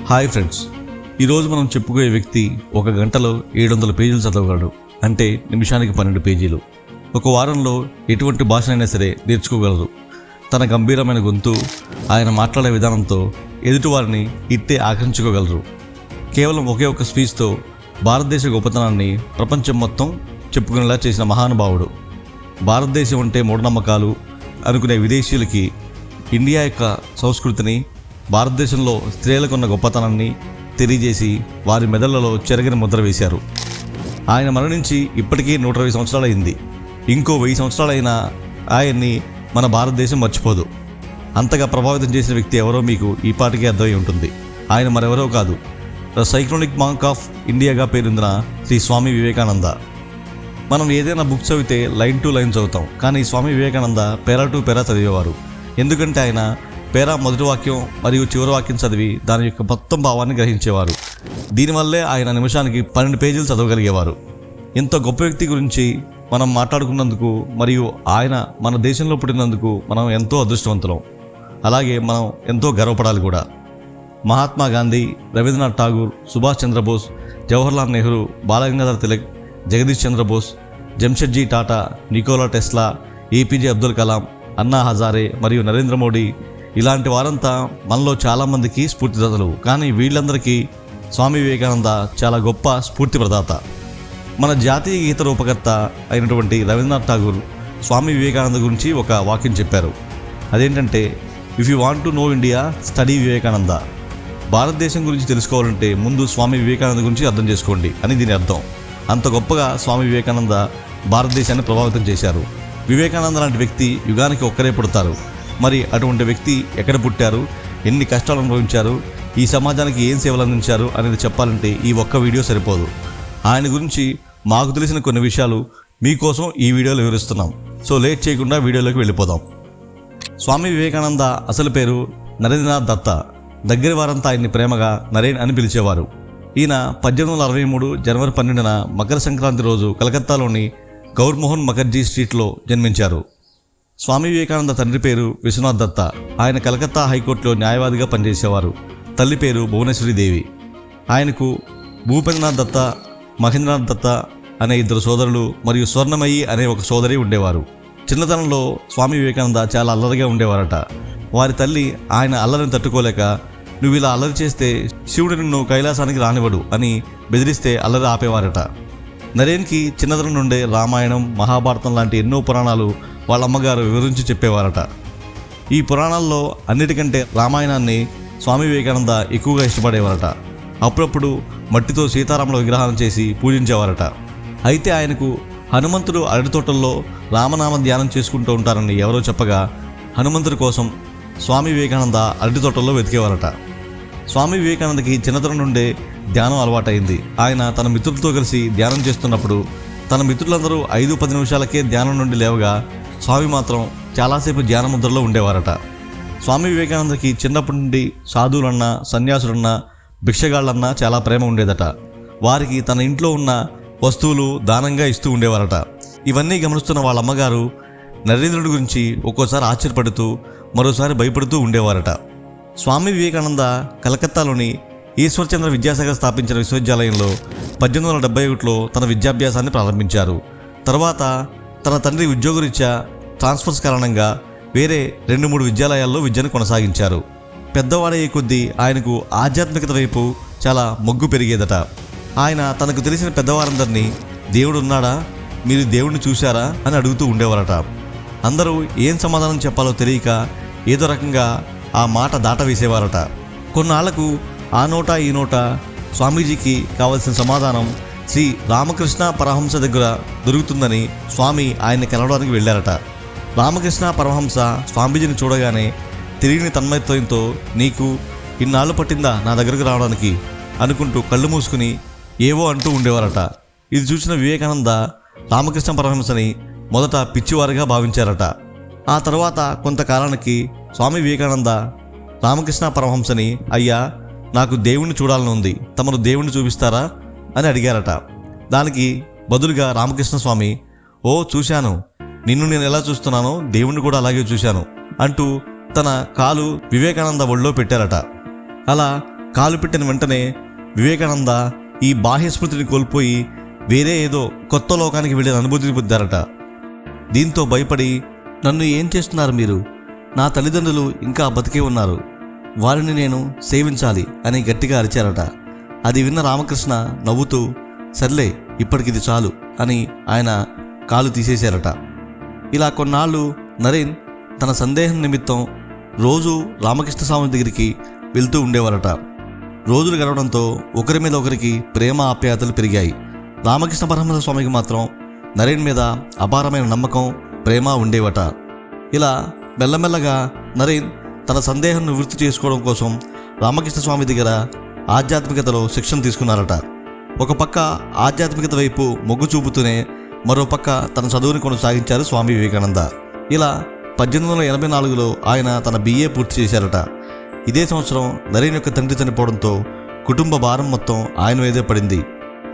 Hi friends, ఈరోజు మనం చెప్పుకోయే వ్యక్తి ఒక గంటలో 700 పేజీలు చదవగలడు. అంటే నిమిషానికి 12 పేజీలు. ఒక వారంలో ఎటువంటి భాషనైనా సరే నేర్చుకోగలరు. తన గంభీరమైన గొంతు, ఆయన మాట్లాడే విధానంతో ఎదుటివారిని ఇట్టే ఆకర్షించుకోగలరు. కేవలం ఒకే ఒక్క స్పీచ్తో భారతదేశ గొప్పతనాన్ని ప్రపంచం మొత్తం చెప్పుకునేలా చేసిన మహానుభావుడు. భారతదేశం అంటే మూఢనమ్మకాలు అనుకునే విదేశీయులకి ఇండియా యొక్క సంస్కృతిని, భారతదేశంలో స్త్రీలకున్న గొప్పతనాన్ని తెలియజేసి వారి మెదళ్లలో చెరగని ముద్ర వేశారు. ఆయన మరణించి ఇప్పటికీ 120 సంవత్సరాలైంది. ఇంకో 1000 సంవత్సరాలైనా ఆయన్ని మన భారతదేశం మర్చిపోదు. అంతగా ప్రభావితం చేసిన వ్యక్తి ఎవరో మీకు ఈ పాటికే అర్థమై ఉంటుంది. ఆయన మరెవరో కాదు, ద సైక్లోనిక్ మాంక్ ఆఫ్ ఇండియాగా పేరొందిన శ్రీ స్వామి వివేకానంద. మనం ఏదైనా బుక్ చదివితే లైన్ టు లైన్ చదువుతాం, కానీ స్వామి వివేకానంద పేరా టు పేరా చదివేవారు. ఎందుకంటే ఆయన పేరా మొదటి వాక్యం మరియు చివరి వాక్యం చదివి దాని యొక్క మొత్తం భావాన్ని గ్రహించేవారు. దీనివల్లే ఆయన నిమిషానికి 12 పేజీలు చదవగలిగేవారు. ఇంత గొప్ప వ్యక్తి గురించి మనం మాట్లాడుకున్నందుకు మరియు ఆయన మన దేశంలో పుట్టినందుకు మనం ఎంతో అదృష్టవంతులం. అలాగే మనం ఎంతో గర్వపడాలి కూడా. మహాత్మా గాంధీ, రవీంద్రనాథ్ ఠాగూర్, సుభాష్ చంద్రబోస్, జవహర్లాల్ నెహ్రూ, బాలగంగాధర్ తిలక్, జగదీష్ చంద్రబోస్, జంషెడ్జీ టాటా, నికోలా టెస్లా, ఏపీజే అబ్దుల్ కలాం, అన్నా హజారే మరియు నరేంద్ర మోడీ, ఇలాంటి వారంతా మనలో చాలామందికి స్ఫూర్తిదాతలు. కానీ వీళ్ళందరికీ స్వామి వివేకానంద చాలా గొప్ప స్ఫూర్తి ప్రదాత. మన జాతీయ గీత రూపకర్త అయినటువంటి రవీంద్రనాథ్ ఠాగూర్ స్వామి వివేకానంద గురించి ఒక వాక్యం చెప్పారు. అదేంటంటే, if you want to know India, study Vivekananda. భారతదేశం గురించి తెలుసుకోవాలంటే ముందు స్వామి వివేకానంద గురించి అర్థం చేసుకోండి అని దీని అర్థం. అంత గొప్పగా స్వామి వివేకానంద భారతదేశాన్ని ప్రభావితం చేశారు. వివేకానంద లాంటి వ్యక్తి యుగానికి ఒక్కరే పుడతారు. మరి అటువంటి వ్యక్తి ఎక్కడ పుట్టారు, ఎన్ని కష్టాలు అనుభవించారు, ఈ సమాజానికి ఏం సేవలు అందించారు అనేది చెప్పాలంటే ఈ ఒక్క వీడియో సరిపోదు. ఆయన గురించి మాకు తెలిసిన కొన్ని విషయాలు మీకోసం ఈ వీడియోలో వివరిస్తున్నాం. సో లేట్ చేయకుండా వీడియోలోకి వెళ్ళిపోదాం. స్వామి వివేకానంద అసలు పేరు నరేంద్రనాథ్ దత్త. దగ్గర వారంతా ఆయన్ని ప్రేమగా నరేన్ అని పిలిచేవారు. ఈయన 1863 జనవరి 12న మకర సంక్రాంతి రోజు కలకత్తాలోని గౌర్మోహన్ ముఖర్జీ స్ట్రీట్లో జన్మించారు. స్వామి వివేకానంద తండ్రి పేరు విశ్వనాథ్ దత్త. ఆయన కలకత్తా హైకోర్టులో న్యాయవాదిగా పనిచేసేవారు. తల్లి పేరు భువనేశ్వరి దేవి. ఆయనకు భూపేంద్రనాథ్ దత్త, మహేంద్రనాథ్ దత్త అనే 2 సోదరులు మరియు స్వర్ణమయి అనే ఒక సోదరి ఉండేవారు. చిన్నతనంలో స్వామి వివేకానంద చాలా అల్లరిగా ఉండేవారట. వారి తల్లి ఆయన అల్లరిని తట్టుకోలేక, నువ్వు ఇలా అల్లరి చేస్తే శివుడు నిన్ను కైలాసానికి రానివ్వడు అని బెదిరిస్తే అల్లరి ఆపేవారట. నరేన్కి చిన్నతనం నుండే రామాయణం, మహాభారతం లాంటి ఎన్నో పురాణాలు వాళ్ళ అమ్మగారు వివరించి చెప్పేవారట. ఈ పురాణాల్లో అన్నిటికంటే రామాయణాన్ని స్వామి వివేకానంద ఎక్కువగా ఇష్టపడేవారట. అప్పుడప్పుడు మట్టితో సీతారాముల విగ్రహాలను చేసి పూజించేవారట. అయితే ఆయనకు హనుమంతుడు అరటి తోటల్లో రామనామ ధ్యానం చేసుకుంటూ ఉంటారని ఎవరో చెప్పగా, హనుమంతుడి కోసం స్వామి వివేకానంద అరటి తోటల్లో వెతికేవారట. స్వామి వివేకానందకి చిన్నతనం నుండే ధ్యానం అలవాటైంది. ఆయన తన మిత్రులతో కలిసి ధ్యానం చేస్తున్నప్పుడు తన మిత్రులందరూ 5-10 నిమిషాలకే ధ్యానం నుండి లేవగా స్వామి మాత్రం చాలాసేపు ధ్యాన ముద్రలో ఉండేవారట. స్వామి వివేకానందకి చిన్నప్పటి నుండి సాధువులన్నా, సన్యాసులన్నా, భిక్షగాళ్ళన్నా చాలా ప్రేమ ఉండేదట. వారికి తన ఇంట్లో ఉన్న వస్తువులు దానంగా ఇస్తూ ఉండేవారట. ఇవన్నీ గమనిస్తున్న వాళ్ళ అమ్మగారు నరేంద్రుడి గురించి ఒక్కోసారి ఆశ్చర్యపడుతూ, మరోసారి భయపడుతూ ఉండేవారట. స్వామి వివేకానంద కలకత్తాలోని ఈశ్వర్చంద్ర విద్యాసాగర్ స్థాపించిన విశ్వవిద్యాలయంలో 1871లో తన విద్యాభ్యాసాన్ని ప్రారంభించారు. తర్వాత తన తండ్రి ఉద్యోగరీత్యా ట్రాన్స్ఫర్స్ కారణంగా వేరే 2-3 విద్యాలయాల్లో విద్యను కొనసాగించారు. పెద్దవాడయ్యే కొద్దీ ఆయనకు ఆధ్యాత్మికత వైపు చాలా మొగ్గు పెరిగేదట. ఆయన తనకు తెలిసిన పెద్దవారందరినీ, దేవుడు ఉన్నాడా, మీరు దేవుడిని చూశారా అని అడుగుతూ ఉండేవారట. అందరూ ఏం సమాధానం చెప్పాలో తెలియక ఏదో రకంగా ఆ మాట దాటవేసేవారట. కొన్నాళ్లకు ఆ నోట ఈ నోట స్వామీజీకి కావలసిన సమాధానం శ్రీ రామకృష్ణ పరమహంస దగ్గర దొరుకుతుందని స్వామి ఆయన్ని కలవడానికి వెళ్ళారట. రామకృష్ణ పరమహంస స్వామీజీని చూడగానే తిరిగిన తన్మయత్వంతో, నీకు ఇన్నాళ్ళు పట్టిందా నా దగ్గరకు రావడానికి అనుకుంటూ కళ్ళు మూసుకుని ఏవో అంటూ ఉండేవారట. ఇది చూసిన వివేకానంద రామకృష్ణ పరమహంసని మొదట పిచ్చివారిగా భావించారట. ఆ తర్వాత కొంతకాలానికి స్వామి వివేకానంద రామకృష్ణ పరమహంసని, అయ్యా, నాకు దేవుణ్ణి చూడాలని ఉంది, తమరు దేవుణ్ణి చూపిస్తారా అని అడిగారట. దానికి బదులుగా రామకృష్ణ స్వామి, ఓ చూశాను, నిన్ను నేను ఎలా చూస్తున్నానో దేవుణ్ణి కూడా అలాగే చూశాను అంటూ తన కాలు వివేకానంద ఒళ్ళో పెట్టారట. అలా కాలు పెట్టిన వెంటనే వివేకానంద ఈ బాహ్య స్మృతిని కోల్పోయి వేరే ఏదో కొత్త లోకానికి వెళ్ళిన అనుభూతిని పొందారట. దీంతో భయపడి, నన్ను ఏం చేస్తున్నారు మీరు? నా తల్లిదండ్రులు ఇంకా బతికే ఉన్నారు, వారిని నేను సేవించాలి అని గట్టిగా అరిచారట. అది విన్న రామకృష్ణ నవ్వుతూ, సర్లే ఇప్పటికిది చాలు అని ఆయన కాలు తీసేశారట. ఇలా కొన్నాళ్ళు నరేన్ తన సందేహం నిమిత్తం రోజు రామకృష్ణ స్వామి దగ్గరికి వెళ్తూ ఉండేవారట. రోజులు గడవడంతో ఒకరి మీద ఒకరికి ప్రేమ ఆప్యాయతలు పెరిగాయి. రామకృష్ణ పరమహంస స్వామికి మాత్రం నరేన్ మీద అపారమైన నమ్మకం, ప్రేమ ఉండేవట. ఇలా మెల్లమెల్లగా నరేన్ తన సందేహం నివృత్తి చేసుకోవడం కోసం రామకృష్ణ స్వామి దగ్గర ఆధ్యాత్మికతలో శిక్షణ తీసుకున్నారట. ఒక పక్క ఆధ్యాత్మికత వైపు మొగ్గు చూపుతూనే మరో పక్క తన చదువుని కొనసాగించారు స్వామి వివేకానంద. ఇలా 1884లో ఆయన తన BA పూర్తి చేశారట. ఇదే సంవత్సరం నరేన్ యొక్క తండ్రి చనిపోవడంతో కుటుంబ భారం మొత్తం ఆయన మీదే పడింది.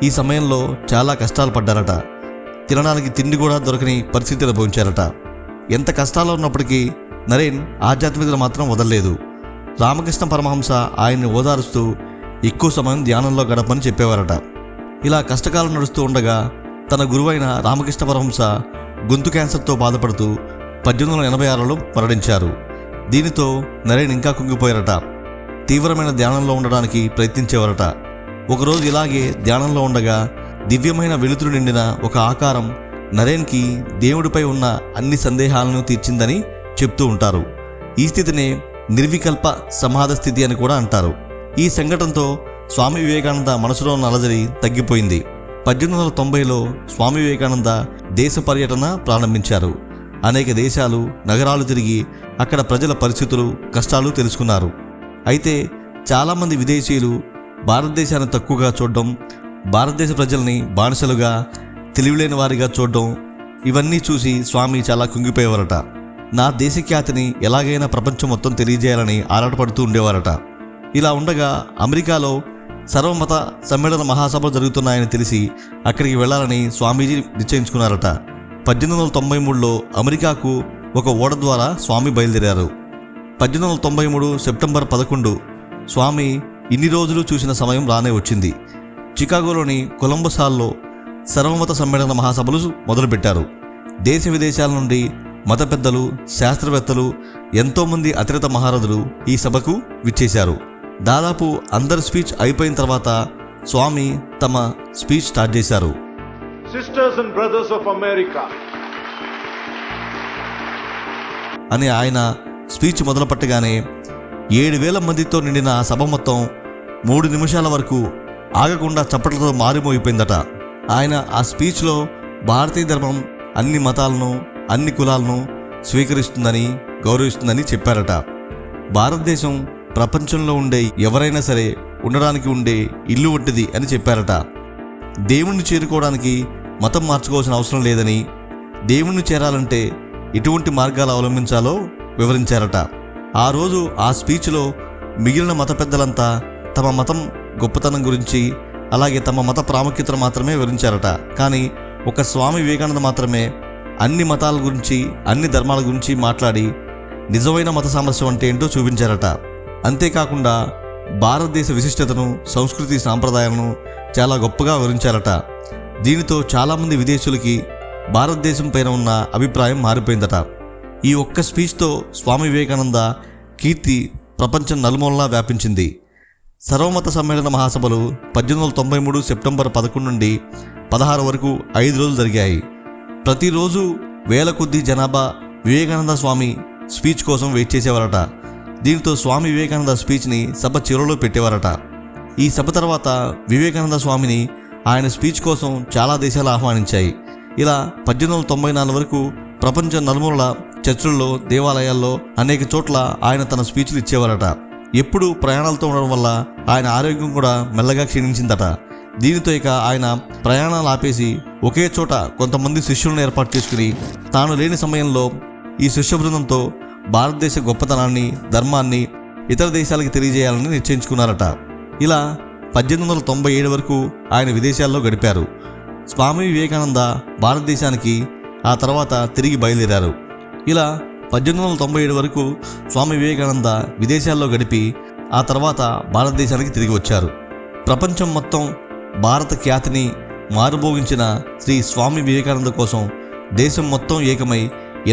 ఈ సమయంలో చాలా కష్టాలు పడ్డారట. తినడానికి తిండి కూడా దొరకని పరిస్థితిని అనుభవించారట. ఎంత కష్టాల్లో ఉన్నప్పటికీ నరేన్ ఆధ్యాత్మికతను మాత్రం వదలలేదు. రామకృష్ణ పరమహంస ఆయన్ని ఓదారుస్తూ ఎక్కువ సమయం ధ్యానంలో గడపని చెప్పేవారట. ఇలా కష్టకాలం నడుస్తూ ఉండగా తన గురువైన రామకృష్ణ పరమహంస గొంతు క్యాన్సర్తో బాధపడుతూ 1886లో మరణించారు. దీనితో నరేన్ ఇంకా కుంగిపోయారట. తీవ్రమైన ధ్యానంలో ఉండడానికి ప్రయత్నించేవారట. ఒకరోజు ఇలాగే ధ్యానంలో ఉండగా దివ్యమైన వెలుతురు నిండిన ఒక ఆకారం నరేన్కి దేవుడిపై ఉన్న అన్ని సందేహాలను తీర్చిందని చెప్తూ ఉంటారు. ఈ స్థితినే నిర్వికల్ప సమాధ స్థితి అని కూడా అంటారు. ఈ సంఘటనతో స్వామి వివేకానంద మనసులో ఉన్న అలజడి తగ్గిపోయింది. 1890లో స్వామి వివేకానంద దేశ పర్యటన ప్రారంభించారు. అనేక దేశాలు, నగరాలు తిరిగి అక్కడ ప్రజల పరిస్థితులు, కష్టాలు తెలుసుకున్నారు. అయితే చాలామంది విదేశీయులు భారతదేశాన్ని తక్కువగా చూడడం, భారతదేశ ప్రజల్ని బానిసలుగా, తెలివిలేని వారిగా చూడడం, ఇవన్నీ చూసి స్వామి చాలా కుంగిపోయేవారట. నా దేశ ఖ్యాతిని ఎలాగైనా ప్రపంచం మొత్తం తెలియజేయాలని ఆరాటపడుతూ ఉండేవారట. ఇలా ఉండగా అమెరికాలో సర్వమత సమ్మేళన మహాసభలు జరుగుతున్నాయని తెలిసి అక్కడికి వెళ్లాలని స్వామీజీ నిశ్చయించుకున్నారట. 1893లో అమెరికాకు ఒక ఓడ ద్వారా స్వామి బయలుదేరారు. 1893 సెప్టెంబర్ 11 స్వామి ఇన్ని రోజులు చూసిన సమయం రానే వచ్చింది. చికాగోలోని కొలంబస్ హాల్లో సర్వమత సమ్మేళన మహాసభలు మొదలుపెట్టారు. దేశ విదేశాల నుండి మత పెద్దలు, శాస్త్రవేత్తలు, ఎంతోమంది అతిరథ మహారథులు ఈ సభకు విచ్చేశారు. దాదాపు అందరి స్పీచ్ అయిపోయిన తర్వాత స్వామి తమ స్పీచ్ స్టార్ట్ చేశారు. Sisters and brothers of America అని ఆయన స్పీచ్ మొదలు పెట్టగానే 7,000 మందితో నిండిన ఆ సభ మొత్తం 3 నిమిషాల వరకు ఆగకుండా చప్పట్లతో మారిమోగిపోయిందట. ఆయన ఆ స్పీచ్లో భారతీయ ధర్మం అన్ని మతాలను, అన్ని కులాలను స్వీకరిస్తుందని, గౌరవిస్తుందని చెప్పారట. భారతదేశం ప్రపంచంలో ఉండే ఎవరైనా సరే ఉండడానికి ఉండే ఇల్లు వంటిది అని చెప్పారట. దేవుణ్ణి చేరుకోవడానికి మతం మార్చుకోవాల్సిన అవసరం లేదని, దేవుణ్ణి చేరాలంటే ఎటువంటి మార్గాలు అవలంబించాలో వివరించారట. ఆ రోజు ఆ స్పీచ్లో మిగిలిన మత పెద్దలంతా తమ మతం గొప్పతనం గురించి, అలాగే తమ మత ప్రాముఖ్యతను మాత్రమే వివరించారట. కానీ ఒక స్వామి వివేకానంద మాత్రమే అన్ని మతాల గురించి, అన్ని ధర్మాల గురించి మాట్లాడి నిజమైన మత సామరస్యం అంటే ఏంటో చూపించారట. అంతేకాకుండా భారతదేశ విశిష్టతను, సంస్కృతి, సాంప్రదాయాలను చాలా గొప్పగా వివరించారట. దీనితో చాలామంది విదేశీయులకి భారతదేశం పైన ఉన్న అభిప్రాయం మారిపోయిందట. ఈ ఒక్క స్పీచ్తో స్వామి వివేకానంద కీర్తి ప్రపంచం నలుమూలలా వ్యాపించింది. సర్వమత సమ్మేళన మహాసభలు 1893 సెప్టెంబర్ 11 నుండి 16 వరకు 5 రోజులు జరిగాయి. ప్రతిరోజు వేల కొద్దీ జనాభా వివేకానంద స్వామి స్పీచ్ కోసం వెయిట్ చేసేవారట. దీంతో స్వామి వివేకానంద స్పీచ్ని సభ చివరలో పెట్టేవారట. ఈ సభ తర్వాత వివేకానంద స్వామిని ఆయన స్పీచ్ కోసం చాలా దేశాలు ఆహ్వానించాయి. ఇలా 1894 వరకు ప్రపంచ నలుమూలల చర్చిల్లో, దేవాలయాల్లో అనేక చోట్ల ఆయన తన స్పీచ్లు ఇచ్చేవారట. ఎప్పుడు ప్రయాణాలతో ఉండడం వల్ల ఆయన ఆరోగ్యం కూడా మెల్లగా క్షీణించిందట. దీనితో ఇక ఆయన ప్రయాణాలు ఆపేసి ఒకే చోట కొంతమంది శిష్యులను ఏర్పాటు చేసుకుని తాను లేని సమయంలో ఈ శిష్య బృందంతో భారతదేశ గొప్పతనాన్ని, ధర్మాన్ని ఇతర దేశాలకు తెలియజేయాలని నిశ్చయించుకున్నారట. ఇలా 1897 వరకు ఆయన విదేశాల్లో గడిపారు. స్వామి వివేకానంద భారతదేశానికి ఆ తర్వాత తిరిగి బయలుదేరారు. ఇలా 1897 వరకు స్వామి వివేకానంద విదేశాల్లో గడిపి ఆ తర్వాత భారతదేశానికి తిరిగి వచ్చారు. ప్రపంచం మొత్తం భారత ఖ్యాతిని మారుమోగించిన శ్రీ స్వామి వివేకానంద కోసం దేశం మొత్తం ఏకమై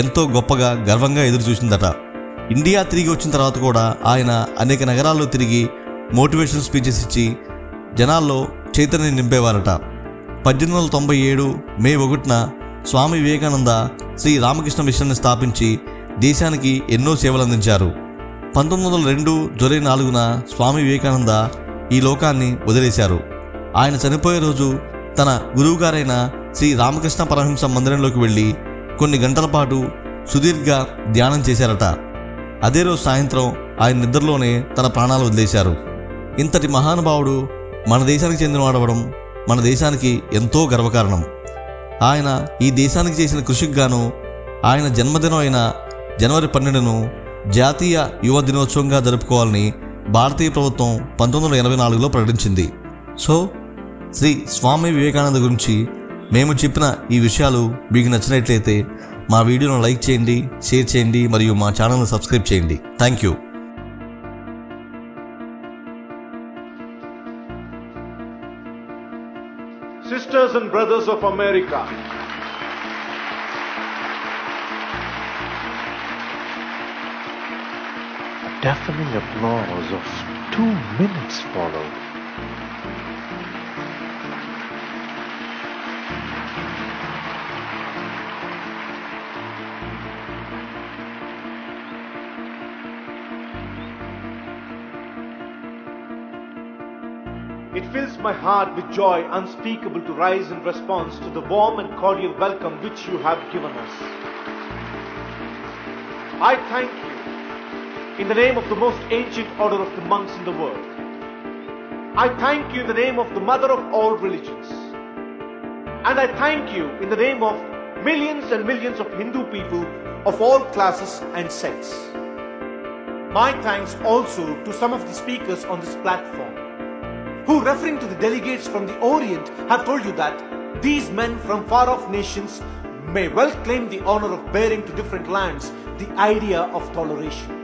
ఎంతో గొప్పగా గర్వంగా ఎదురుచూసిందట. ఇండియా తిరిగి వచ్చిన తర్వాత కూడా ఆయన అనేక నగరాల్లో తిరిగి మోటివేషనల్ స్పీచెస్ ఇచ్చి జనాల్లో చైతన్యం నింపేవారట. 1897 మే 1న స్వామి వివేకానంద శ్రీ రామకృష్ణ మిషన్ని స్థాపించి దేశానికి ఎన్నో సేవలు అందించారు. 1902 జూలై 4న స్వామి వివేకానంద ఈ లోకాన్ని వదిలేశారు. ఆయన చనిపోయే రోజు తన గురువుగారైన శ్రీ రామకృష్ణ పరమహంస మందిరంలోకి వెళ్ళి కొన్ని గంటల పాటు సుదీర్ఘ ధ్యానం చేశారట. అదే రోజు సాయంత్రం ఆయన నిద్రలోనే తన ప్రాణాలు వదిలేశారు. ఇంతటి మహానుభావుడు మన దేశానికి చెందినవాడవడం మన దేశానికి ఎంతో గర్వకారణం. ఆయన ఈ దేశానికి చేసిన కృషికి గాను ఆయన జన్మదినం అయిన జనవరి 12ను జాతీయ యువ దినోత్సవంగా జరుపుకోవాలని భారతీయ ప్రభుత్వం 1984లో ప్రకటించింది. సో శ్రీ స్వామి వివేకానంద గురించి మేము చెప్పిన ఈ విషయాలు మీకు నచ్చినట్లయితే మా వీడియోను లైక్ చేయండి, షేర్ చేయండి మరియు మా ఛానల్ను సబ్స్క్రైబ్ చేయండి. Thank you. Sisters and brothers of America, A deafening applause of 2 minutes followed. it fills my heart with joy unspeakable to rise in response to the warm and cordial welcome which you have given us. I thank you in the name of the most ancient order of the monks in the world. I thank you in the name of the mother of all religions. And I thank you in the name of millions and millions of Hindu people of all classes and sects. My thanks also to some of the speakers on this platform, who, referring to the delegates from the Orient, have told you that these men from far-off nations may well claim the honor of bearing to different lands the idea of toleration.